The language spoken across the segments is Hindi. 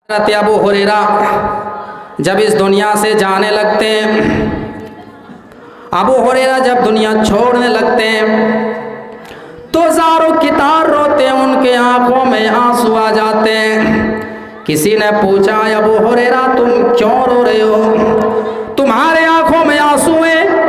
हज़रत अबू हुरैरा जब इस दुनिया से जाने लगते हैं, अबू हुरैरा जब दुनिया छोड़ने लगते हैं तो ज़ारों की तार रोते हैं, उनके आंखों में आंसू आ जाते हैं। किसी ने पूछा, अबू हुरैरा तुम क्यों रो रहे हो? तुम्हारे आंखों में आंसू हैं?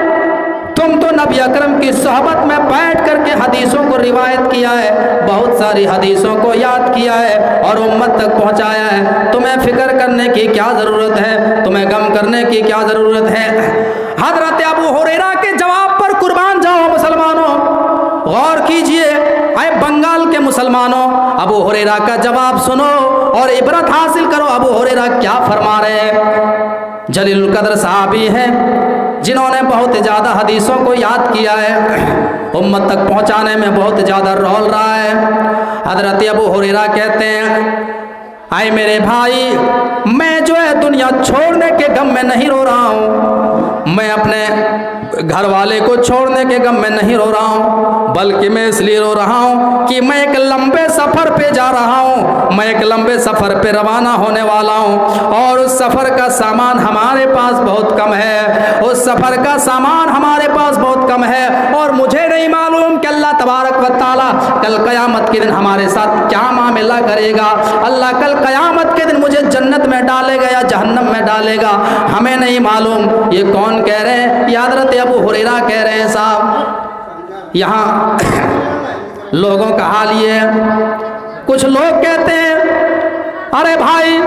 तुम तो नबी अकरम की सोहबत में बैठ करके हदीसों को रिवायत किया है, बहुत सारी हदीसों को याद किया है और उम्मत तक पहुंचाया है। तुम्हें फिक्र करने की क्या ज़रूरत है? तुम्हें गम करने की क्या ज़रूरत है? हज़रत अबू हुरैरा के जवाब पर कुर्बान जाओ मुसलमानों, गौर कीजिए। आए बंगाल के मुसलमानों, अबू हुरैरा का जवाब सुनो और इबरत हासिल करो। अबू हुरैरा क्या फरमा रहे हैं? जलीलुल कद्र सहाबी हैं जिन्होंने बहुत ज़्यादा हदीसों को याद किया है, उम्मत तक पहुंचाने में बहुत ज़्यादा रोल रहा है। हज़रत अबू हुरैरा कहते हैं, आए मेरे भाई, मैं जो है दुनिया छोड़ने के गम में नहीं रो रहा हूँ, मैं अपने घर वाले को छोड़ने के गम में नहीं रो रहा हूँ, बल्कि मैं इसलिए रो रहा हूँ कि मैं एक लंबे सफ़र पे जा रहा हूँ, मैं एक लंबे सफ़र पे रवाना होने वाला हूँ और उस सफ़र का सामान हमारे पास बहुत कम है, उस सफ़र का सामान हमारे पास बहुत कम है और मुझे नहीं मालूम कि अल्लाह तबारक व तआला कल क़यामत के दिन हमारे साथ क्या मामला करेगा। अल्लाह कल क़यामत के दिन मुझे जन्नत में डालेगा या जहन्नम में डालेगा, हमें नहीं मालूम। ये कौन कह रहे हैं? ये हज़रत अबू हुरैरा कह रहे हैं। साहब, यहाँ लोगों का हाल ये है, कुछ लोग कहते हैं, अरे भाई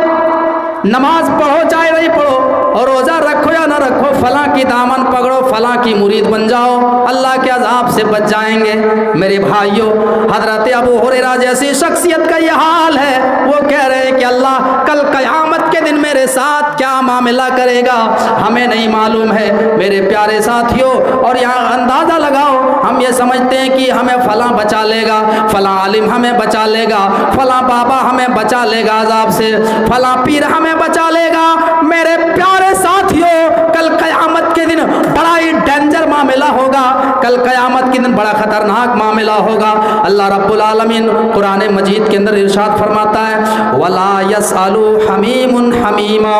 नमाज पढ़ो चाहे नहीं पढ़ो, और रोज़ा रखो या ना रखो, फलां की दामन पकड़ो, फलां की मुरीद बन जाओ, अल्लाह के अज़ाब से बच जाएंगे। मेरे भाइयों, हज़रत अबू हुरैरा जैसी शख्सियत का यह हाल है। वो कह रहे हैं कि अल्लाह कल क़यामत के दिन मेरे साथ क्या मामला करेगा हमें नहीं मालूम है। मेरे प्यारे साथियों, और यहाँ अंदाज़ा लगाओ, हम ये समझते हैं कि हमें फलां बचा लेगा, फलां आलिम हमें बचा लेगा, फलां बाबा हमें बचा लेगा अज़ाब से, फलां पीर हमें बचा लेगा। मेरे प्यारे साथियों, कल क़यामत के दिन बड़ा ही डेंजर मामला होगा, कल क़यामत के दिन बड़ा ख़तरनाक मामला होगा। अल्लाह रब्बुल आलमीन कुरान मजीद के अंदर इरशाद फरमाता है, वला यसअलु हमीमुन हमीमा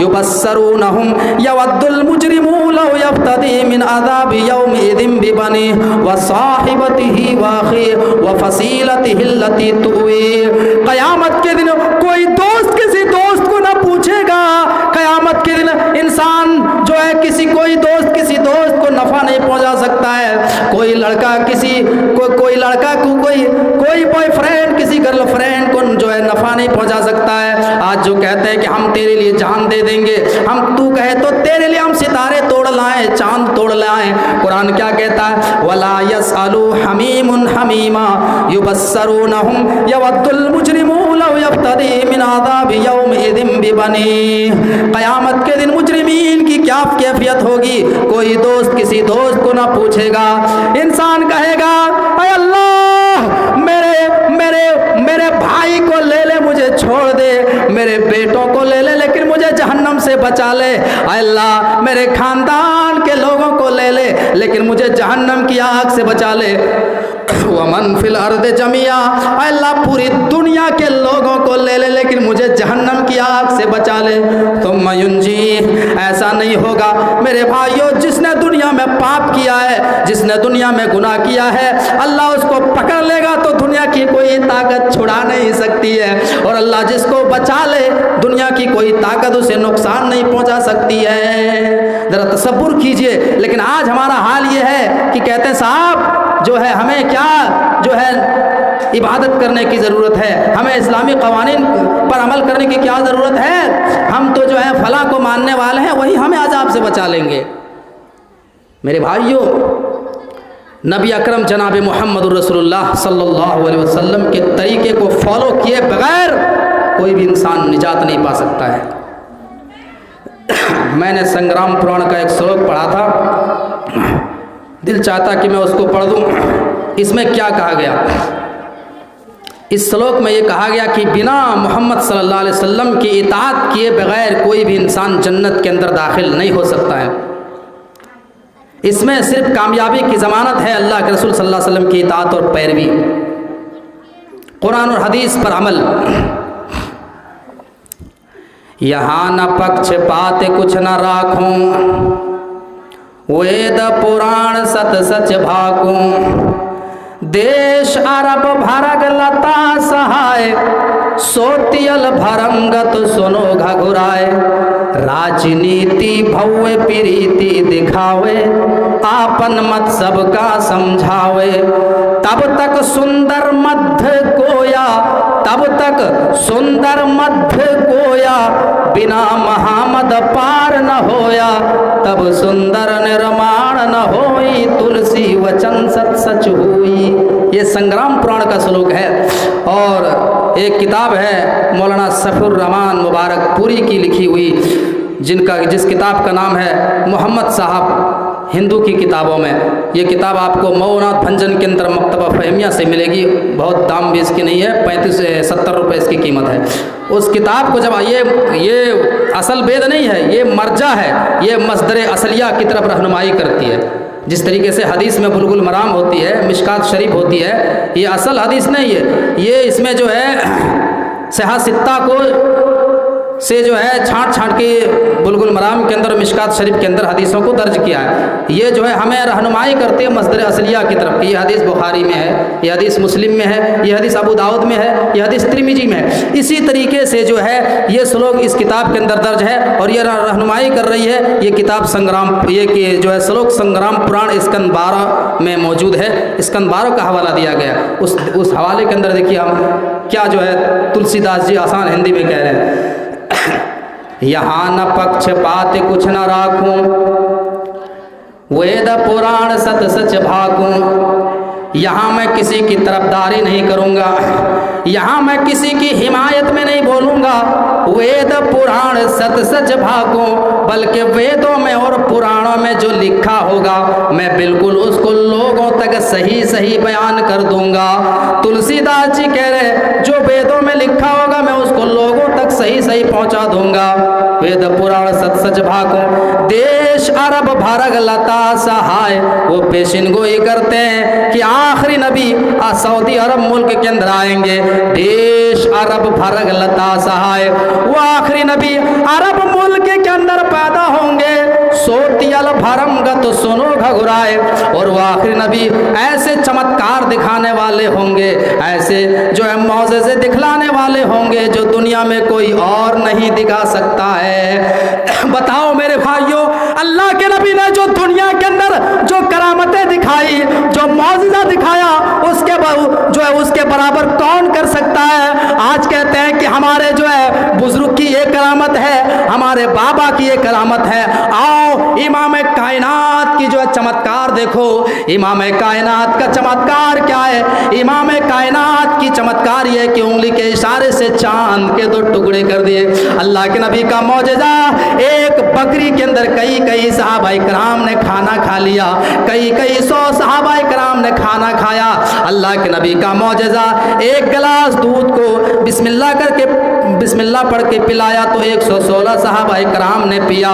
युबस्सरूनहुम यवद्दुल मुजरिमू लौ यफ्तदी मिन अज़ाबि यौमिदिन बिबनी व साहिबतिही व अखी व फसीलतिही अल्लती तुवी। क़यामत के दिन कोई दोस्त किसी दोस्त को ना पूछेगा। क़यामत के दिन इंसान जो है कोई दोस्त किसी दोस्त को नफ़ा नहीं पहुंचा सकता है। कोई लड़का कोई लड़का को कोई बॉयफ्रेंड किसी गर्लफ्रेंड को जो है नफ़ा नहीं पहुंचा सकता है। आज जो कहते हैं कि हम तेरे लिए जान दे देंगे, हम तू कहे तो तेरे लिए हम सितारे तोड़ लाएं, चांद तोड़ लाएं। कुरान क्या कहता है? वला यसअलु हमीमुन हमीमा युबस्सरूनहुम यवद्दुल मुजरिमू लौ यफ्तदी मिन अज़ाबि यौमिदिन बिबनी। क़यामत के दिन मुजरिमीन की क्या कैफियत होगी? कोई दोस्त किसी दोस्त को ना पूछेगा। इंसान कहेगा, अय अल्लाह मेरे भाई को ले ले, मुझे छोड़ दे, मेरे बेटों को ले ले, लेकिन मुझे जहन्नम से बचा ले। अय अल्लाह मेरे खानदान के लोगों को ले ले, लेकिन मुझे जहन्नम की आग से बचा ले। वमन फिल अर्द जमिया, अल्लाह पूरी दुनिया के लोगों को ले ले, लेकिन मुझे जहन्नम की आग से बचा ले। तुम युंजी, ऐसा नहीं होगा मेरे भाइयों। जिसने दुनिया में पाप किया है, जिसने दुनिया में गुनाह किया है, अल्लाह उसको पकड़ लेगा तो दुनिया की कोई ताकत छुड़ा नहीं सकती है, और अल्लाह जिसको बचा ले दुनिया की कोई ताकत उसे नुकसान नहीं पहुंचा सकती है। ज़रा तसव्वुर कीजिए। लेकिन आज हमारा हाल ये है कि कहते हैं साहब जो है हमें क्या जो है इबादत करने की ज़रूरत है, हमें इस्लामी क़वानीन पर अमल करने की क्या ज़रूरत है, हम तो जो है फलां को मानने वाले हैं, वही हमें अज़ाब से बचा लेंगे। मेरे भाइयों, नबी अकरम जनाब मोहम्मद रसूलुल्लाह सल्लल्लाहु अलैहि वसल्लम के तरीके को फॉलो किए बगैर कोई भी इंसान निजात नहीं पा सकता है। मैंने संग्राम पुराण का एक श्लोक पढ़ा था, दिल चाहता कि मैं उसको पढ़ दूं। इसमें क्या कहा गया? इस श्लोक में ये कहा गया कि बिना मोहम्मद सल्लल्लाहु अलैहि वसल्लम की इताअत किए बगैर कोई भी इंसान जन्नत के अंदर दाखिल नहीं हो सकता है। इसमें सिर्फ कामयाबी की ज़मानत है अल्लाह के रसूल सल्लल्लाहु अलैहि वसल्लम की इताअत और पैरवी, कुरान और हदीस पर अमल। यहाँ न पक्षपात कुछ न राखूं, वेद पुराण सत सच भाकूं। देश अरब भरग लता सहाय, सोतियल भरंगत सुनो घघुराए। राजनीति भव्य प्रीति दिखावे, आपन मत सबका समझावे। तब तक सुंदर मध्य कोया, तब तक सुंदर मध्य कोया, बिना महामद पार न होया। तब सुंदर निर्माण न होई, तुलसी वचन सत सच हुई। ये संग्राम पुराण का श्लोक है और एक किताब है मौलाना सफीउर रहमान मुबारकपुरी की लिखी हुई, जिस किताब का नाम है मोहम्मद साहब हिंदू की किताबों में। ये किताब आपको मौनाथ भंजन के अंदर मकतबा फहमिया से मिलेगी। बहुत दाम भी इसकी नहीं है, 35 से 70 रुपये इसकी कीमत है। उस किताब को जब ये असल वेद नहीं है, ये मर्जा है, ये मस्दर असलिया की तरफ रहनुमाई करती है। जिस तरीके से हदीस में बुलगुल मराम होती है, मिशकात शरीफ होती है, ये असल हदीस नहीं है। ये इसमें जो है सहा सित्ता को से जो है छांट के बुलगुल मराम के अंदर मिशकात शरीफ के अंदर हदीसों को दर्ज किया है। ये जो है हमें रहनुमाई करती है मस्दर असलिया की तरफ। ये हदीस बुखारी में है, ये हदीस मुस्लिम में है, ये हदीस अबू दाऊद में है, ये हदीस तिरमिजी में है। इसी तरीके से जो है ये श्लोक इस किताब के अंदर दर्ज है और ये रहनुमाई कर रही है। ये किताब संग्राम, ये जो है श्लोक संग्राम पुराण स्कंद 12 में मौजूद है। स्कंद 12 का हवाला दिया गया। उस हवाले के अंदर देखिए हम क्या जो है तुलसीदास जी आसान हिंदी में कह रहे हैं। यहाँ न पक्षपात कुछ न राखूं, वेद पुराण सत सच भाकूं। यहाँ मैं किसी की तरफदारी नहीं करूँगा, यहाँ मैं किसी की हिमायत में नहीं बोलूँगा। वेद पुराण सत सच भाकूं, बल्कि वेदों में और पुराणों में जो लिखा होगा मैं बिल्कुल उसको लोगों तक सही सही बयान कर दूंगा। तुलसीदास जी कह रहे जो वेदों में लिखा होगा मैं उसको लोगों तक सही सही पहुंचा दूंगा। वेद पुराण सत सच भाकूं। देश अरब भरग लता सहाय, वो पेशिन गोई करते हैं कि आखिरी नबी सऊदी अरब मुल्क के अंदर आएंगे। देश अरब भरग लता सहाय, वो आखिरी नबी अरब मुल्क के अंदर पैदा होंगे। सोतियल भरमगत सुनो घघुराए, और वो आखिरी नबी ऐसे चमत्कार दिखाने वाले होंगे, ऐसे जो है मौज़े दिखलाने वाले होंगे जो दुनिया में कोई और नहीं दिखा सकता है। बताओ मेरे भाइयों, अल्लाह के नबी ने जो दुनिया के अंदर जो करामतें दिखाई, जो मौजज़ा दिखाया, उसके बराबर कौन कर सकता है। आज कहते हैं कि हमारे जो है बुजुर्ग की ये करामत है, हमारे बाबा की ये करामत है। आओ इमाम कायनात की जो है चमत्कार देखो। इमाम कायनात का चमत्कार क्या है? इमाम कायनात की चमत्कार ये कि उंगली के इशारे से चांद के 2 टुकड़े कर दिए। अल्लाह के नबी का मौजज़ा, एक बकरी के अंदर कई सहाबाए कराम ने खाना खा लिया, कई 100 सहाबाए कराम ने खाना खाया। अल्लाह के नबी का मौजज़ा, एक गिलास दूध को बिस्मिल्लाह करके बिस्मिल्लाह पढ़ के पिलाया तो 116 सहाबाए कराम ने पिया।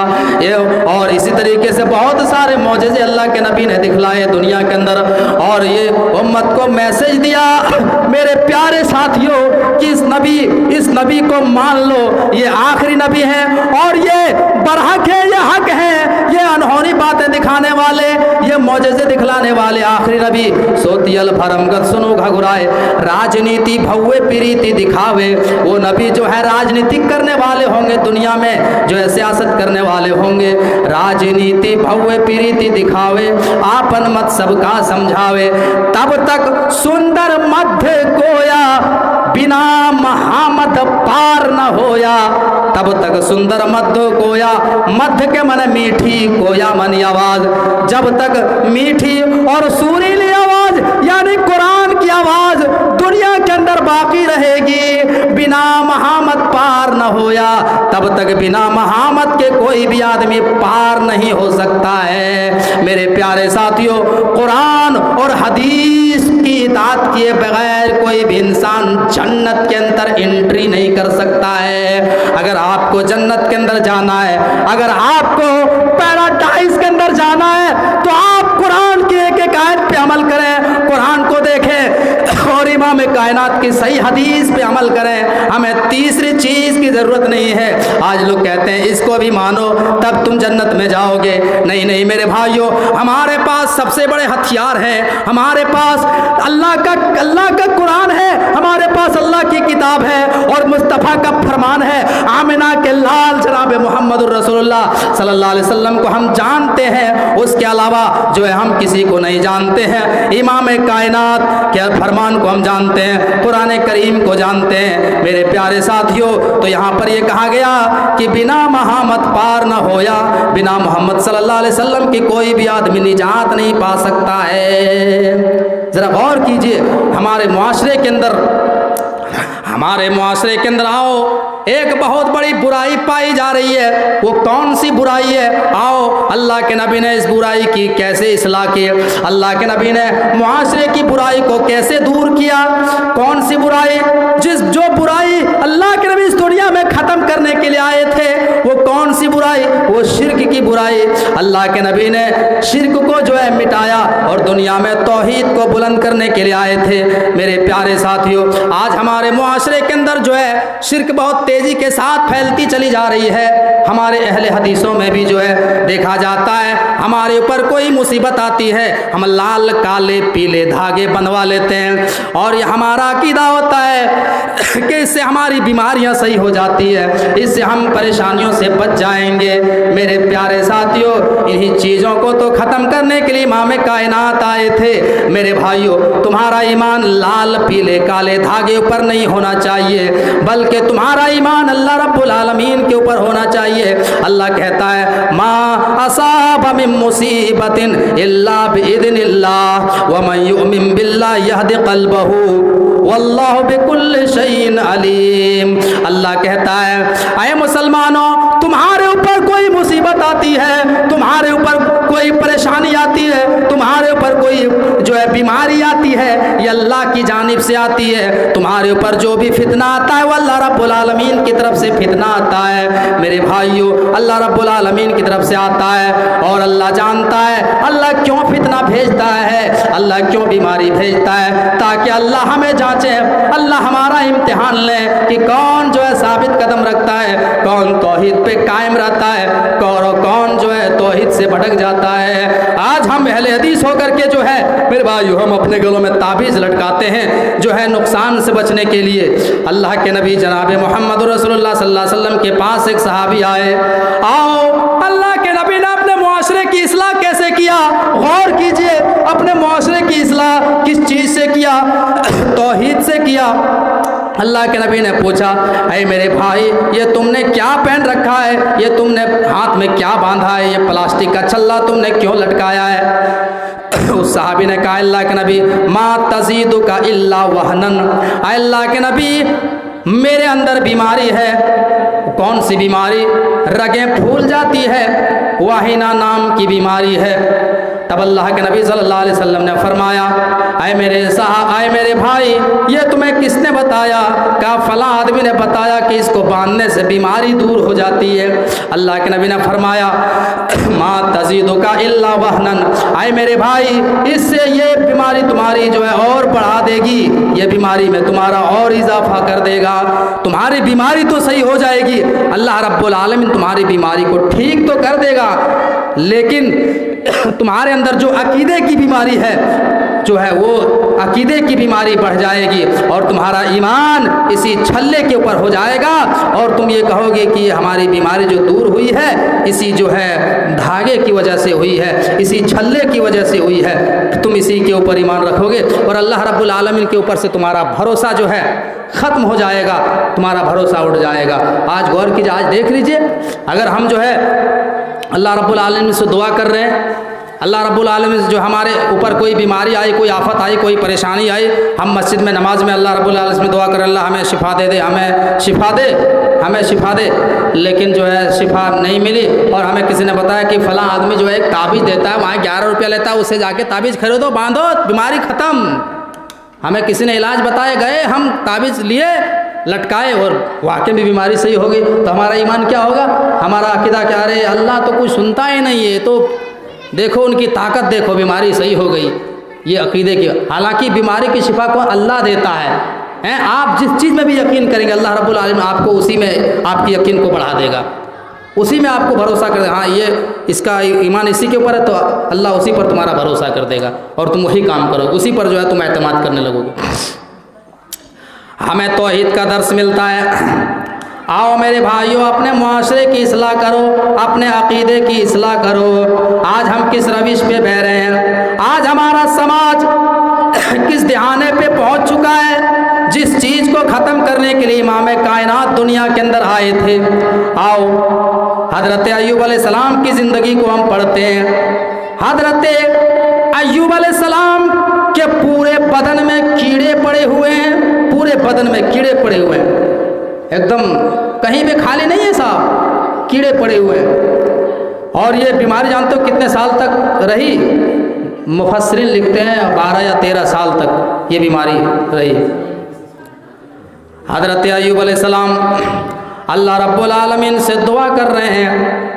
और इसी तरीके से बहुत सारे मौजज़े अल्लाह के नबी ने दिखलाए दुनिया के अंदर। और ये उम्मत को मैसेज दिया, मेरे प्यारे साथियों, कि इस नबी को मान लो, ये आखिरी नबी है और ये बरहक है, ये हक है, ये अनहोनी बातें दिखाने वाले, ये मौजज़े दिखलाने वाले आखिरी नबी। सोतियल भरमगत सुनो घघुराए, राजनीति भव्य प्रीति दिखावे। वो नबी जो है राजनीतिक करने वाले होंगे, दुनिया में जो है सियासत करने वाले होंगे। राजनीति भव्य प्रीति दिखावे, आपन मत सबका समझावे। तब तक सुंदर मध्य कोया, बिना महामद पार न होया। तब तक सुंदर मध्य कोया, मध्य के मन मीठी, कोया मन आवाज। जब तक मीठी और सुरीली आवाज यानी कुरान की आवाज दुनिया के अंदर बाकी रहेगी, बिना महामद पार न होया, तब तक बिना महामद के कोई भी आदमी पार नहीं हो सकता है। मेरे प्यारे साथियों, कुरान और हदीस की इताअत किए बगैर कोई भी इंसान जन्नत के अंदर एंट्री नहीं कर सकता है। अगर आपको जन्नत के अंदर जाना है, अगर आपको पैराडाइज के अंदर जाना है, तो आप कुरान की एक आयत पे अमल करें, कुरान को देखें और इमाम कायनात की सही हदीस पे अमल करें, हमें तीसरी चीज़ की ज़रूरत नहीं है। आज लोग कहते हैं इसको भी मानो तब तुम जन्नत में जाओगे। नहीं नहीं मेरे भाइयों, हमारे पास सबसे बड़े हथियार हैं। हमारे पास अल्लाह का कुरान है, हमारे पास अल्लाह की किताब है और मुस्तफ़ा का फरमान है। आमिना के लाल जनाब मोहम्मद रसूलुल्लाह सल्लल्लाहु अलैहि वसल्लम को हम जानते हैं, उसके अलावा जो है हम किसी को नहीं जानते हैं। इमाम कायनात के फरमान को हम जानते हैं, कुरान करीम को जानते हैं। मेरे प्यारे साथियों, तो यहाँ पर ये कहा गया कि बिना मोहम्मद पार न होया, बिना मोहम्मद सल्लल्लाहु अलैहि वसल्लम की कोई भी आदमी निजात नहीं पा सकता है। ज़रा गौर कीजिए, हमारे मुआशरे के अंदर आओ, एक बहुत बड़ी बुराई पाई जा रही है। वो कौन सी बुराई है? आओ, अल्लाह के नबी ने इस बुराई की कैसे इस्लाह की, अल्लाह के नबी ने मुआशरे की बुराई को कैसे दूर किया। कौन सी बुराई? जो बुराई अल्लाह के नबी इस दुनिया में ख़त्म करने के लिए आए थे, वो कौन सी बुराई? वो शिर्क की बुराई। अल्लाह के नबी ने शिर्क को जो है मिटाया और दुनिया में तौहीद को बुलंद करने के लिए आए थे। मेरे प्यारे साथियों, आज हमारे मुआशरे के अंदर जो है शिर्क बहुत तेज़ी के साथ फैलती चली जा रही है। हमारे अहले हदीसों में भी जो है देखा जाता है, हमारे ऊपर कोई मुसीबत आती है, हम लाल काले पीले धागे बंधवा लेते हैं और ये हमारा अकीदा होता है कि इससे हमारी बीमारियां सही हो जाती है, इससे हम परेशानियों से बच जाएंगे। मेरे प्यारे साथियों, इन्हीं चीज़ों को तो ख़त्म करने के लिए इमाम कायनात आए थे। मेरे भाइयों, तुम्हारा ईमान लाल पीले काले धागे ऊपर नहीं होना चाहिए, बल्कि तुम्हारा ईमान अल्लाह रब्बुल आलमीन के ऊपर होना चाहिए। अल्लाह कहता है, मा असाब मिन मुसीबतिन इल्ला बिइज़्निल्लाह व मन युमिन बिल्लाहि यहदि क़ल्बहु वल्लाहु बिकुल्लि शैइन अलीम। अल्लाह कहता है, ऐ मुसलमानों, तुम्हारे ऊपर कोई मुसीबत आती है, तुम्हारे ऊपर कोई परेशानी आती है, तुम्हारे ऊपर कोई जो है बीमारी आती है, ये अल्लाह की जानिब से आती है। तुम्हारे ऊपर जो भी फितना आता है वो अल्लाह रब्बुल आलमीन की तरफ से फितना आता है। मेरे भाइयों, अल्लाह रब्बुल आलमीन की तरफ से आता है और अल्लाह जानता है अल्लाह क्यों फितना भेजता है, अल्लाह क्यों बीमारी भेजता है, ताकि अल्लाह हमें जांचे, अल्लाह हमारा इम्तिहान ले कि कौन जो है साबित कदम रखता है, कौन तौहीद पे कायम रहता है और कौन जो है तौहीद से भटक जाता है। आज हम अहले हदीस होकर के जो है मेरे भाइयों, हम अपने गलों में ताबीज़ लटकाते हैं जो है नुकसान से बचने के लिए। अल्लाह के नबी जनाब मोहम्मद रसूलुल्लाह सल्लल्लाहु अलैहि वसल्लम के पास एक सहाबी आए। आओ, अल्लाह के नबी ने अपने मुआशरे की इस्लाह कैसे किया? गौर कीजिए, अपने मुआशरे की इस्लाह किस चीज़ से किया? तौहीद से किया। अल्लाह के नबी ने पूछा, अरे मेरे भाई, ये तुमने क्या पहन रखा है, ये तुमने हाथ में क्या बांधा है, ये प्लास्टिक का छल्ला तुमने क्यों लटकाया है? उस सहाबी ने कहा, अल्लाह के नबी, मा तज़ीदु का इल्ला वहनन। अल्लाह के नबी, मेरे अंदर बीमारी है। कौन सी बीमारी? रगें फूल जाती है, वाहिना नाम की बीमारी है। तब अल्लाह के नबी सल्लल्लाहु अलैहि वसल्लम ने फरमाया, आए मेरे भाई, ये तुम्हें किसने बताया? कहा, फला आदमी ने बताया कि इसको बांधने से बीमारी दूर हो जाती है। अल्लाह के नबी ने फरमाया, मा तज़ीदुका इल्ला वहनन। आए मेरे भाई, इससे ये बीमारी तुम्हारी जो है और बढ़ा देगी, ये बीमारी में तुम्हारा और इजाफा कर देगा। तुम्हारी बीमारी तो सही हो जाएगी, अल्लाह रब्बुल आलमीन तुम्हारी बीमारी को ठीक तो कर देगा, लेकिन तुम्हारे अंदर जो अकीदे की बीमारी है जो है वो अकीदे की बीमारी बढ़ जाएगी और तुम्हारा ईमान इसी छल्ले के ऊपर हो जाएगा और तुम ये कहोगे कि हमारी बीमारी जो दूर हुई है इसी जो है धागे की वजह से हुई है, इसी छल्ले की वजह से हुई है। तुम इसी के ऊपर ईमान रखोगे और अल्लाह रब्बुल आलमीन के ऊपर से तुम्हारा भरोसा जो है ख़त्म हो जाएगा, तुम्हारा भरोसा उठ जाएगा। आज गौर कीजिए, आज देख लीजिए, अगर हम जो है अल्लाह रब्बुल आलमीन से दुआ कर रहे हैं, अल्लाह रब्बुल आलमीन से जो हमारे ऊपर कोई बीमारी आई, कोई आफत आई, कोई परेशानी आई, हम मस्जिद में नमाज में अल्लाह रब्बुल आलमीन से दुआ करें, अल्लाह हमें शिफा दे, हमें शिफा दे, हमें शिफा दे, लेकिन जो है शिफा नहीं मिली और हमें किसी ने बताया कि फ़लाँ आदमी जो है एक ताबीज़ देता है, वहाँ 11 रुपया लेता है, उससे जाके ताबीज़ खरीदो, बांधो, बीमारी ख़त्म। हमें किसी ने इलाज बताए, गए, हम ताबीज़ लिए, लटकाए और वाकई में बीमारी सही हो गई, तो हमारा ईमान क्या होगा? हमारा अकीदा क्या? अरे अल्लाह तो कुछ सुनता ही नहीं है, तो देखो उनकी ताकत, देखो बीमारी सही हो गई। ये अकीदे की, हालांकि बीमारी की शिफा को अल्लाह देता है। आप जिस चीज़ में भी यकीन करेंगे अल्लाह रब्बुल आलमीन आपको उसी में आपकी यकीन को बढ़ा देगा, उसी में आपको भरोसा कर, हाँ ये इसका ईमान इसी के ऊपर है तो अल्लाह उसी पर तुम्हारा भरोसा कर देगा और तुम वही काम करो, उसी पर जो है तुम एतमाद करने लगोगे। हमें तौहीद का दर्स मिलता है। आओ मेरे भाइयों, अपने मुआशरे की इस्लाह करो, अपने अकीदे की इस्लाह करो। आज हम किस रविश पे बह रहे हैं, आज हमारा समाज किस दहाने पे पहुंच चुका है, जिस चीज़ को ख़त्म करने के लिए इमाम कायनात दुनिया के अंदर आए थे। आओ हज़रत अय्यूब अलैहिस्सलाम की ज़िंदगी को हम पढ़ते हैं। हज़रत अय्यूब अलैहिस्सलाम के पूरे बदन में कीड़े पड़े हुए हैं, पूरे बदन में कीड़े पड़े हुए हैं, एकदम कहीं भी खाली नहीं है साहब, कीड़े पड़े हुए हैं। और ये बीमारी जानते हो कितने साल तक रही? मुफस्सिरीन लिखते हैं 12 या 13 साल तक ये बीमारी रही। हज़रत अय्यूब अलैहिस्सलाम अल्लाह रब्बुल आलमीन से दुआ कर रहे हैं।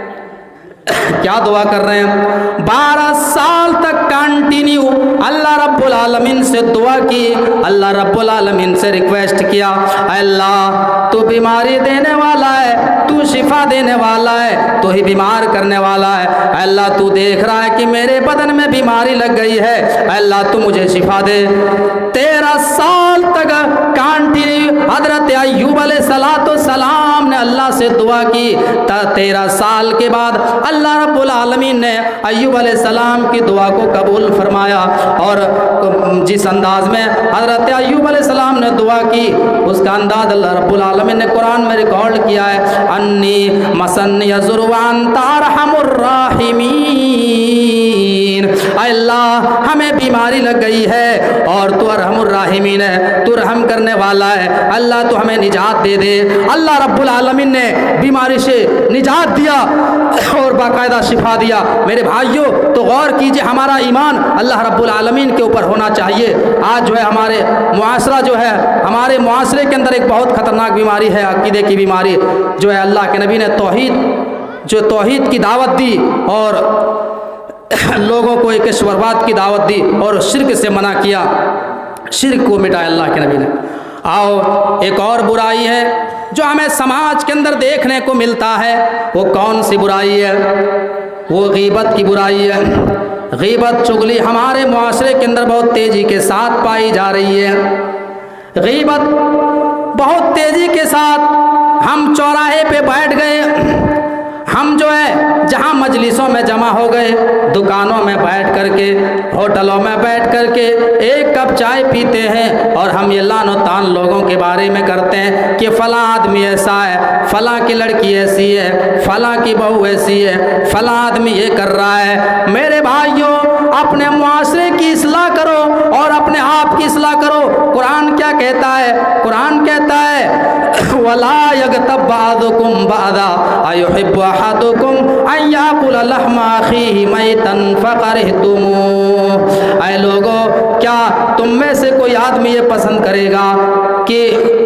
क्या दुआ कर रहे हैं? 12 साल तक कंटिन्यू अल्लाह रब्बुल आलमीन से दुआ की, अल्लाह रब्बुल आलमीन से रिक्वेस्ट किया, अल्लाह तू बीमारी देने वाला है, तू शिफा देने वाला है, तू ही बीमार करने वाला है। अल्लाह तू देख रहा है कि मेरे बदन में बीमारी लग गई है, अल्लाह तू मुझे शिफा दे। 13 साल तक कंटिन्यू हज़रत अय्यूब अलैहिस्सलाम ने अल्लाह से दुआ की। 13 साल के बाद अल्लाह रब्बुल आलमीन ने अय्यूब अलैहिस्सलाम की दुआ को कबूल फरमाया। और जिस अंदाज में हज़रत अय्यूब अलैहिस्सलाम ने दुआ की, उसका अंदाज अल्लाह रब्बुल आलमीन ने कुरान में रिकॉर्ड किया है। अन्नी मसन्नी यज़ुरवान तारहमुर राहिमीन, अल्लाह हमें बीमारी लग गई है और तू अरहमुर राहिमीन है, तू रहम करने वाला है, अल्लाह तू हमें निजात दे दे। अल्लाह रब्बुल आलमीन ने बीमारी से निजात दिया और बाकायदा शिफा दिया। मेरे भाइयों तो गौर कीजिए, हमारा ईमान अल्लाह रब्बुल आलमीन के ऊपर होना चाहिए। आज जो है हमारे मुआशरा जो है, हमारे मुआशरे के अंदर एक बहुत ख़तरनाक बीमारी है, अकीदे की बीमारी, जो है अल्लाह के नबी ने तौहीद की दावत दी और लोगों को एक ईश्वरवाद की दावत दी और शिर्क से मना किया, शिर्क को मिटाया अल्लाह के नबी ने। आओ एक और बुराई है जो हमें समाज के अंदर देखने को मिलता है, वो कौन सी बुराई है? वो गीबत की बुराई है। गीबत चुगली हमारे मुआशरे के अंदर बहुत तेज़ी के साथ पाई जा रही है। गीबत बहुत तेज़ी के साथ, हम चौराहे पे बैठ गए, हम जो है जहाँ मजलिसों में जमा हो गए, दुकानों में बैठ करके, होटलों में बैठ करके एक कप चाय पीते हैं और हम ये लानो तान लोगों के बारे में करते हैं कि फ़लाँ आदमी ऐसा है, फ़लाँ की लड़की ऐसी है, फ़लाँ की बहू ऐसी है, फ़लाँ आदमी ये कर रहा है। मेरे भाइयों, अपने मुआशरे की इस्लाह करो और अपने आप की इस्लाह करो। कुरान क्या कहता है? कुरान कहता है वला यगतब बादुकुम बादा अयुहिब्बु अहदुकुम अन याकुल लहमा अखीहि मैतन फकरहतुमू। ऐ लोगों, क्या तुम में से कोई आदमी ये पसंद करेगा कि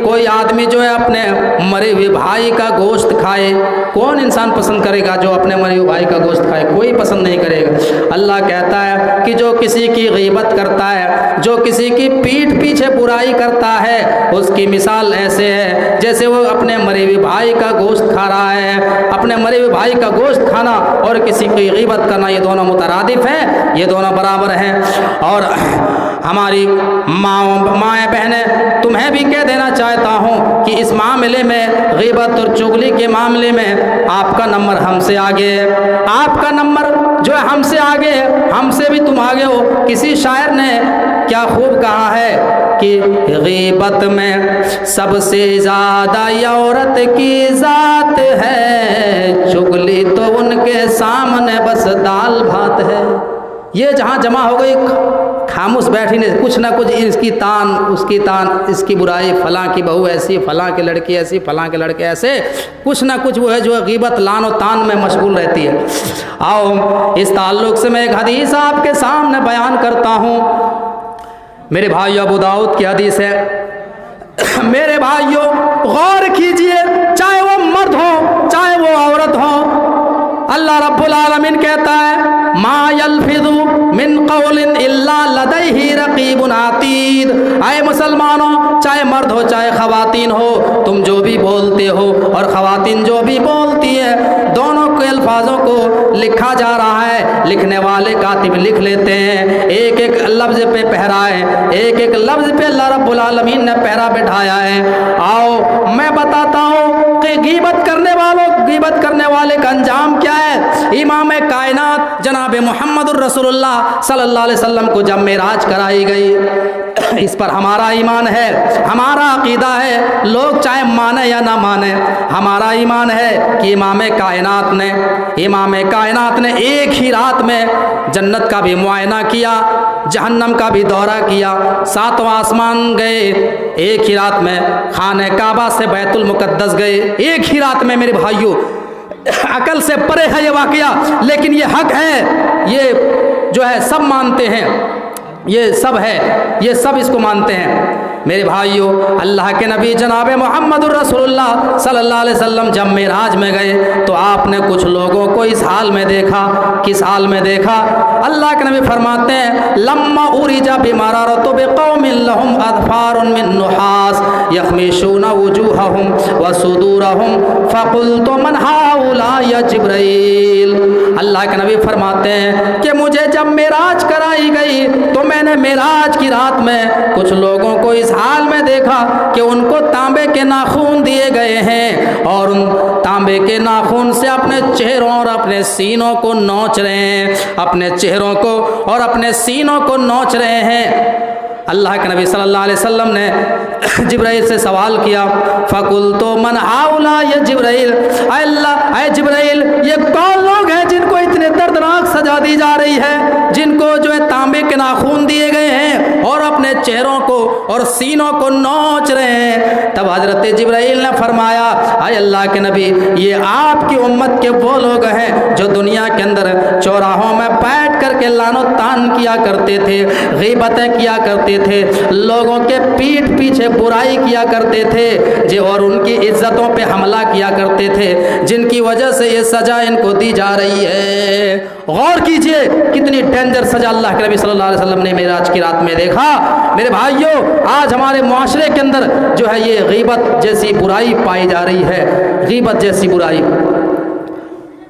कोई आदमी जो है अपने मरे हुए भाई का गोश्त खाए? कौन इंसान पसंद करेगा जो अपने मरे हुए भाई का गोश्त खाए? कोई पसंद नहीं करेगा। अल्लाह कहता है कि जो किसी की गीबत करता है, जो किसी की पीठ पीछे बुराई करता है, उसकी मिसाल ऐसे है जैसे वो अपने मरे हुए भाई का गोश्त खा रहा है। अपने मरे हुए भाई का गोश्त खाना और किसी की गीबत करना, ये दोनों मुतरादिफ हैं, ये दोनों बराबर हैं। और हमारी माएँ बहनें, तुम्हें भी कह देना चाहता हूँ कि इस मामले में, गीबत और चुगली के मामले में आपका नंबर हमसे आगे है। आपका नंबर जो है हमसे आगे है, हमसे भी तुम आगे हो। किसी शायर ने क्या खूब कहा है कि गीबत में सबसे ज़्यादा औरत की ज़ात है, चुगली तो उनके सामने बस दाल भात है। ये जहाँ जमा हो गई, खामोश बैठी नहीं, कुछ ना कुछ इसकी तान, उसकी तान, इसकी बुराई, फलां की बहू ऐसी, फलां की लड़की ऐसी, फलां के लड़के ऐसे, कुछ ना कुछ वो है जो गीबत लान और तान में मशगूल रहती है। आओ इस ताल्लुक़ से मैं एक हदीस आपके सामने बयान करता हूँ। मेरे भाइयों, अबू दाऊद की हदीस है। मेरे भाइयों गौर कीजिए, चाहे वो मर्द हो चाहे वो औरत हो, अल्लाह रब्बुल आलमीन कहता है मा यल्फिज़ु मिन क़ौलिन इल्ला लदैहि रक़ीबुन अतीद। आए मुसलमानों, चाहे मर्द हो चाहे ख़वातीन हो, तुम जो भी बोलते हो और ख़वातीन जो भी बोलती है, दोनों के अल्फाजों को लिखा जा रहा है। लिखने वाले कातिब लिख लेते हैं, एक एक लफ्ज़ पे पहरा है, एक एक लफ्ज़ पे अल्लाह रब्बुल आलमीन ने पहरा बिठाया है। आओ मैं बताता हूँ कि गीबत करने वाले का अंजाम क्या है। इमाम कायनात जनाब मुहम्मदुर रसूलुल्लाह सल्लल्लाहु अलैहि वसल्लम को जब मेराज कराई गई, इस पर हमारा ईमान है, हमारा अकीदा है, लोग चाहे माने या ना माने, हमारा ईमान है कि इमाम कायनात ने एक ही रात में जन्नत का भी मुआयना किया, जहन्नम का भी दौरा किया, 7वां आसमान गए, एक ही रात में खाने काबा से बैतुल मुकद्दस गए, एक ही रात में। मेरे भाइयों, अकल से परे है ये वाकया, लेकिन ये हक है, ये जो है सब मानते हैं, ये सब है, ये सब इसको मानते हैं। मेरे भाइयों, अल्लाह के नबी जनाब मुहम्मदुर रसूलुल्लाह सल्लल्लाहु अलैहि वसल्लम जब मेराज में गए तो आपने कुछ लोगों को इस हाल में देखा। किस हाल में देखा? अल्लाह के नबी फरमाते हैं, लम्मा उरिजा बिमरारतु बिक़ौमिन लहुम अज़फ़ारुन मिन नुहास यख़मिशूना वुजूहहुम व सुदूरहुम फ़क़ुल्तु मन हाउला या जिब्राईल। अल्लाह के नबी फरमाते हैं कि मुझे जब मेराज कराई गई तो मैंने मेराज की रात में कुछ लोगों को इस हाल में देखा कि उनको तांबे के नाखून दिए गए हैं और उन तांबे के नाखून से अपने चेहरों और अपने सीनों को नोच रहे हैं, अपने चेहरों को और अपने सीनों को नोच रहे हैं। अल्लाह के नबी सल्लल्लाहु अलैहि वसल्लम ने जिब्राइल से सवाल किया, फ़क़ुल्तु मन हाउला या जिब्राइल, अल्लाह ऐ जिब्राइल, ये कौन लोग हैं जिनको इतने दर्दनाक सजा दी जा रही है, जिनको जो है तांबे के नाखून दिए गए हैं और अपने चेहरों को और सीनों को नोच रहे हैं। तब हज़रत जिब्राइल ने फरमाया, आए अल्लाह के नबी, ये आपकी उम्मत के वो लोग हैं जो दुनिया के अंदर चौराहों में बैठ करके लानो तान किया करते थे, गीबतें किया करते थे, लोगों के पीठ पीछे बुराई किया करते थे जो और उनकी इज्जतों पे हमला किया करते थे, जिनकी वजह से ये सज़ा इनको दी जा रही है। गौर कीजिए कितनी डेंजर सज़ा अल्लाह के नबी सल्लल्लाहु अलैहि वसल्लम ने मेराज की रात में देखा। मेरे भाइयों, आज हमारे मुआशरे के अंदर जो है ये गीबत जैसी बुराई पाई जा रही है, गीबत जैसी बुराई।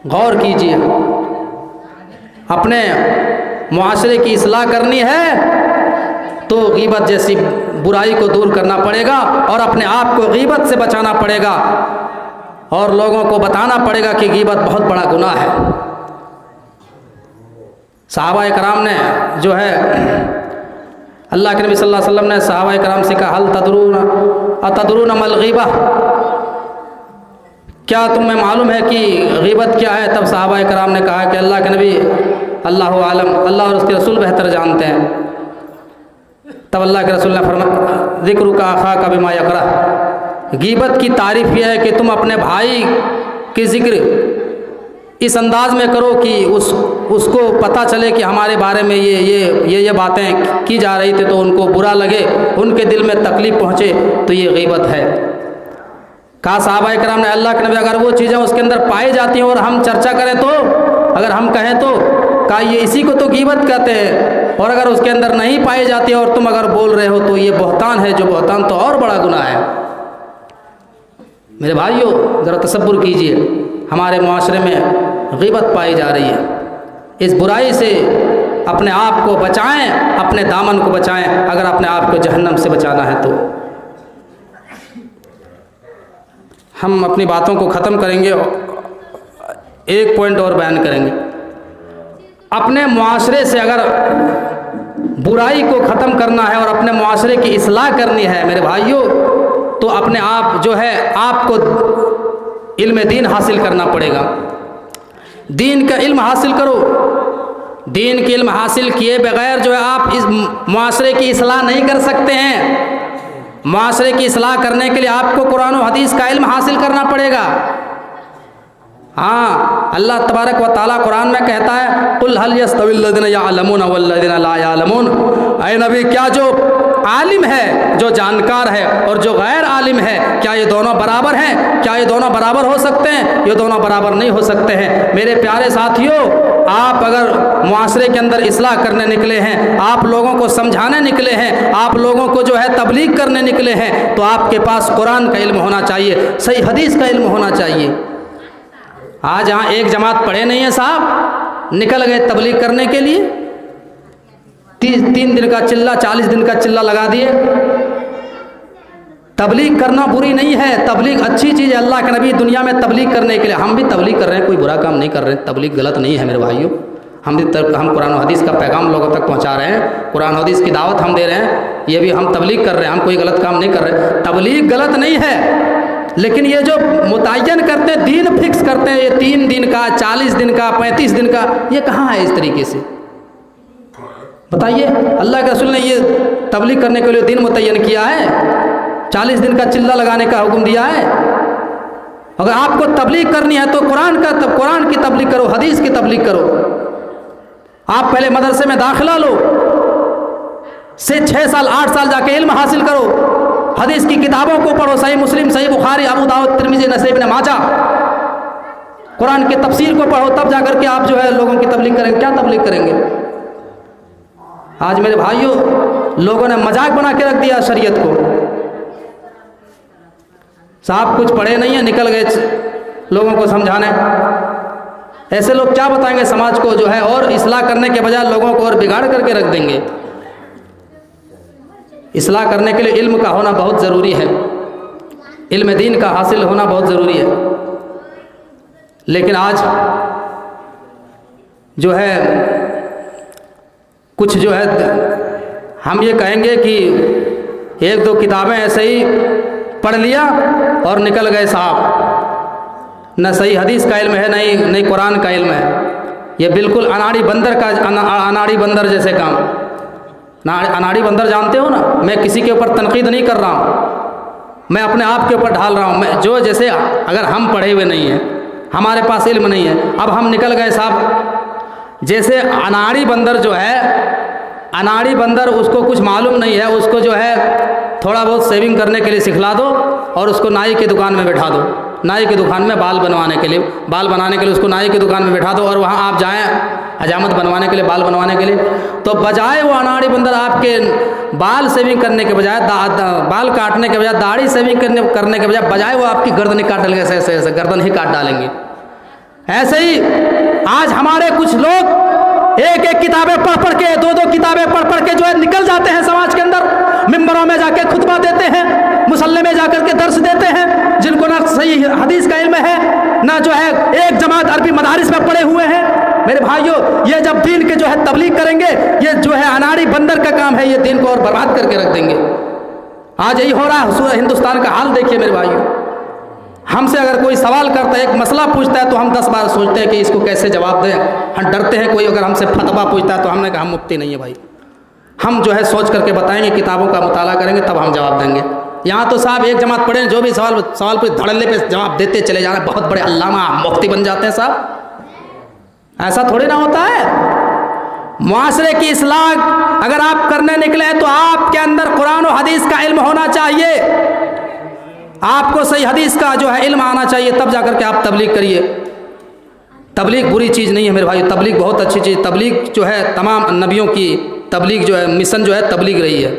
गौर कीजिए, अपने मुआशरे की इस्लाह करनी है तो गीबत जैसी बुराई को दूर करना पड़ेगा और अपने आप को गीबत से बचाना पड़ेगा और लोगों को बताना पड़ेगा कि गीबत बहुत बड़ा गुनाह है। सहाबाए कराम ने जो है, अल्लाह के नबी सल्लल्लाहु अलैहि वसल्लम ने सहाबाए कराम से कहा, हल तदरून मल गीबा, क्या तुम्हें मालूम है कि गीबत क्या है? तब सहाबाए कराम ने कहा कि अल्लाह के नबी, अल्लाहु आलम, अल्लाह और उसके रसूल बेहतर जानते हैं। तब अल्लाह के रसूल ने फरमाया, ज़िक्र का आखा का बिमा यकरा, गीबत की तारीफ़ यह है कि तुम अपने भाई की ज़िक्र इस अंदाज में करो कि उसको पता चले कि हमारे बारे में ये बातें की जा रही थी तो उनको बुरा लगे, उनके दिल में तकलीफ़ पहुँचे, तो ये गीबत है। कहा सहाबा इकराम ने, अल्लाह के नबी, अगर वो चीज़ें उसके अंदर पाई जाती हैं और हम चर्चा करें तो, अगर हम कहें तो, कहा ये इसी को तो गीबत कहते हैं, और अगर उसके अंदर नहीं पाई जाती और तुम अगर बोल रहे हो तो ये बहतान है, जो बहतान तो और बड़ा गुनाह है। मेरे भाइयों, ज़रा तसब्बुर कीजिए, हमारे मुआशरे में गीबत पाई जा रही है। इस बुराई से अपने आप को बचाएं, अपने दामन को बचाएं, अगर अपने आप को जहन्नम से बचाना है तो। हम अपनी बातों को ख़त्म करेंगे, एक पॉइंट और बयान करेंगे। अपने मुआशरे से अगर बुराई को ख़त्म करना है और अपने मुआशरे की इस्लाह करनी है मेरे भाइयों, तो अपने आप जो है आपको इल्म दीन हासिल करना पड़ेगा। दीन का इल्म हासिल करो। दीन के इल्म हासिल किए बगैर जो है आप इस मुआशरे की इस्लाह नहीं कर सकते हैं। मुआशरे की इस्लाह करने के लिए आपको कुरान और हदीस का इल्म हासिल करना पड़ेगा। हाँ, अल्लाह तबारक व ताला कुरान में कहता है, कुल हल यस्तविल लज़ीना यअलमून वल्लज़ीना ला यअलमून, ऐ नबी क्या जो आलिम है, जो जानकार है, और जो गैर आलिम है, क्या ये दोनों बराबर हैं? क्या ये दोनों बराबर हो सकते हैं? ये दोनों बराबर नहीं हो सकते हैं। मेरे प्यारे साथियों, आप अगर मुआशरे के अंदर इस्लाह करने निकले हैं, आप लोगों को समझाने निकले हैं, आप लोगों को जो है तबलीग करने निकले हैं, तो आपके पास कुरान का इल्म होना चाहिए, सही हदीस का इल्म होना चाहिए। आज यहाँ एक जमात पढ़े नहीं है साहब, निकल गए तबलीग करने के लिए, 3 दिन का चिल्ला, 40 दिन का चिल्ला लगा दिए। तबलीग करना बुरी नहीं है, तबलीग अच्छी चीज़ है। अल्लाह के नबी दुनिया में तबलीग करने के लिए, हम भी तबलीग कर रहे हैं, कोई बुरा काम नहीं कर रहे हैं, तबलीग गलत नहीं है मेरे भाइयों। हम कुरान और हदीस का पैगाम लोगों तक पहुंचा रहे हैं, कुरान और हदीस की दावत हम दे रहे हैं, ये भी हम तबलीग कर रहे हैं, हम कोई गलत काम नहीं कर रहे। तबलीग गलत नहीं है, लेकिन ये जो मुतय्यन करते हैं, दीन फिक्स करते हैं, ये 3 दिन का, 40 दिन का, 35 दिन का, ये कहाँ है इस तरीके से? बताइए, अल्लाह के रसूल ने ये तबलीग करने के लिए दिन मुतय्यन किया है? 40 दिन का चिल्ला लगाने का हुक्म दिया है? अगर आपको तबलीग करनी है तो कुरान की तबलीग करो, हदीस की तबलीग करो। आप पहले मदरसे में दाखिला लो, से 6 साल 8 साल जाके इल्म हासिल करो, हदीस की किताबों को पढ़ो, सही मुस्लिम, सही बुखारी, अबू दाऊद, तिरमिज़ी, नसाई, इब्न माजा, कुरान की तफसीर को पढ़ो, तब जाकर के आप जो है लोगों की तबलीग करेंगे। क्या तबलीग करेंगे? आज मेरे भाइयों, लोगों ने मजाक बना के रख दिया शरीयत को। साहब कुछ पढ़े नहीं है, निकल गए लोगों को समझाने। ऐसे लोग क्या बताएंगे समाज को जो है, और इस्लाह करने के बजाय लोगों को और बिगाड़ करके रख देंगे। इस्लाह करने के लिए इल्म का होना बहुत ज़रूरी है, इल्म दीन का हासिल होना बहुत ज़रूरी है। लेकिन आज जो है कुछ जो है, हम ये कहेंगे कि 1-2 किताबें ऐसे ही पढ़ लिया और निकल गए साहब, न सही हदीस का इल्म है, नहीं कुरान का इल्म है। ये बिल्कुल अनाड़ी बंदर जैसे काम। अनाड़ी बंदर जानते हो ना? मैं किसी के ऊपर तनकीद नहीं कर रहा हूँ, मैं अपने आप के ऊपर ढाल रहा हूँ। मैं जो जैसे, अगर हम पढ़े हुए नहीं हैं, हमारे पास इल्म नहीं है, अब हम निकल गए साहब, जैसे अनाड़ी बंदर जो है, अनाड़ी बंदर, उसको कुछ मालूम नहीं है, उसको जो है थोड़ा बहुत सेविंग करने के लिए सिखला दो और उसको नाई की दुकान में बैठा दो, नाई की दुकान में बाल बनाने के लिए उसको नाई की दुकान में बैठा दो, और वहाँ आप जाएं हजामत बनवाने के लिए, बाल बनवाने के लिए, तो बजाय वो अनाड़ी बंदर आपके बाल सेविंग करने के बजाय, बाल काटने के बजाय, दाढ़ी सेविंग करने के बजाय वो आपकी गर्दन काट डालेंगे, ऐसे गर्दन ही काट डालेंगे। ऐसे ही आज हमारे कुछ लोग 1-1 किताबें पढ़ के, 2-2 किताबें पढ़ के जो है निकल जाते हैं समाज के अंदर, मिंबरों में जाके खुतबा देते हैं, मुसल्ले में जाकर के दर्स देते हैं, जिनको ना सही हदीस का इल्म है, ना जो है एक जमात अरबी मदारिस में पढ़े हुए हैं। मेरे भाइयों, ये जब दीन के जो है तबलीग करेंगे, ये जो है अनाड़ी बंदर का काम है, ये दीन को और बर्बाद करके रख देंगे। आज यही हो रहा है। पूरा हिंदुस्तान का हाल देखिए मेरे भाइयों। हमसे अगर कोई सवाल करता है, एक मसला पूछता है, तो हम 10 बार सोचते हैं कि इसको कैसे जवाब दें। हम डरते हैं, कोई अगर हमसे फतवा पूछता है तो हमने कहा हम मुफ्ती नहीं है भाई, हम जो है सोच करके बताएंगे, किताबों का मुताला करेंगे, तब हम जवाब देंगे। यहाँ तो साहब एक जमात पढ़े, जो भी सवाल पे धड़ल्ले पे जवाब देते चले जा रहे हैं, बहुत बड़े अल्लामा मुफ्ती बन जाते हैं साहब। ऐसा थोड़ी ना होता है। मुआशरे की इस्लाह अगर आप करने निकले हैं तो आपके अंदर कुरान और हदीस का इल्म होना चाहिए, आपको सही हदीस का जो है इल्म आना चाहिए, तब जाकर के आप तबलीग करिए। तबलीग बुरी चीज़ नहीं है मेरे भाई, तबलीग बहुत अच्छी चीज़। तबलीग जो है तमाम नबियों की तबलीग जो है, मिशन जो है तबलीग रही है।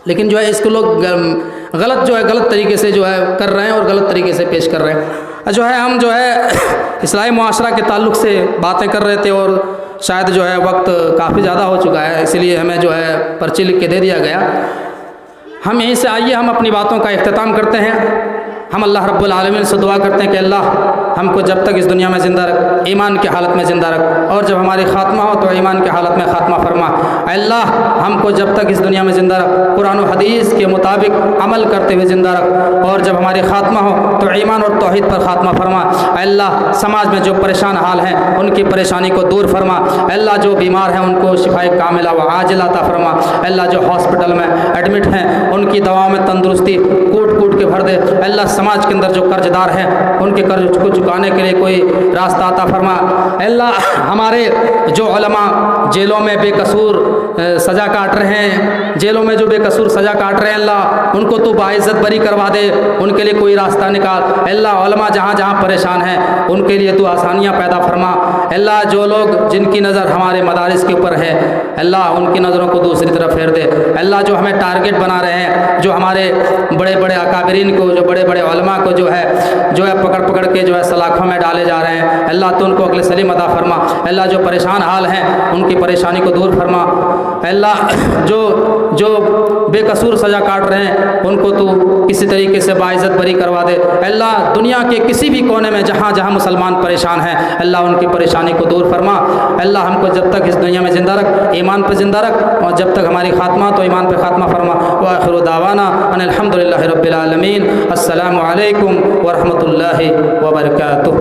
लेकिन जो है इसको लोग गलत तरीके से जो है कर रहे हैं और गलत तरीके से पेश कर रहे हैं। जो है हम जो है इस्लाही मुआशरा के ताल्लुक़ से बातें कर रहे थे, और शायद जो है वक्त काफ़ी ज़्यादा हो चुका है, इसलिए हमें जो है पर्ची लिख के दे दिया गया। हम यहीं से आइए हम अपनी बातों का इख्तिताम करते हैं। हम अल्लाह रब्बुल आलमीन से दुआ करते हैं कि अल्लाह हमको जब तक इस दुनिया में ज़िंदा रख, ईमान की हालत में ज़िंदा रख, और जब हमारी ख़ात्मा हो तो ईमान की हालत में ख़ात्मा फरमा। अल्लाह हमको जब तक इस दुनिया में ज़िंदा रख, कुरान और हदीस के मुताबिक अमल करते हुए ज़िंदा रख, और जब हमारी ख़ात्मा हो तो ईमान और तौहीद पर ख़ात्मा फरमा। अल्लाह समाज में जो परेशान हाल हैं उनकी परेशानी को दूर फरमा। अल्लाह जो बीमार हैं उनको शिफाए कामिला व आजिला अता फरमा। अल्लाह जो हॉस्पिटल में एडमिट हैं उनकी दवाओं में तंदुरुस्ती कूट कूट के भर दे। अल्लाह समाज के अंदर जो कर्जदार हैं उनके कर्ज को चुकाने के लिए कोई रास्ता अता फरमा। अल्लाह हमारे जो उलमा जेलों में बेकसूर सज़ा काट रहे हैं, जेलों में जो बेकसूर सज़ा काट रहे हैं, अल्लाह उनको तो बाइज़्ज़त बरी करवा दे, उनके लिए कोई रास्ता निकाल। अल्लाह उलमा जहाँ जहाँ परेशान हैं उनके लिए तो आसानियाँ पैदा फरमा। अल्लाह जो लोग जिनकी नज़र हमारे मदारिस के ऊपर है, अल्लाह उनकी नज़रों को दूसरी तरफ फेर दे। अल्लाह जो हमें टारगेट बना रहे हैं, जो हमारे बड़े बड़े अकाबरीन को, जो बड़े बड़े उलमा को जो है पकड़ पकड़ के जो है सलाखों में डाले जा रहे हैं, अल्लाह तो उनको अक्ल सलीम अता फरमा। अल्लाह जो परेशान हाल हैं उनकी परेशानी को दूर फरमा। अल्लाह जो बेकसूर सज़ा काट रहे हैं उनको तो किसी तरीके से बाइज़्ज़त बरी करवा दे। अल्लाह दुनिया के किसी भी कोने में जहाँ जहाँ मुसलमान परेशान हैं, अल्लाह उनकी परेशानी को दूर फरमा। अल्लाह हमको जब तक इस दुनिया में ज़िंदा रख, ईमान पर ज़िंदा रख, और जब तक हमारी खात्मा तो ईमान पर खात्मा फरमा। व आखिरु दावाना अनिल हम्दुलिल्लाहि रब्बिल आलमीन। अस्सलामु अलैकुम व रहमतुल्लाहि व बरकातुहू।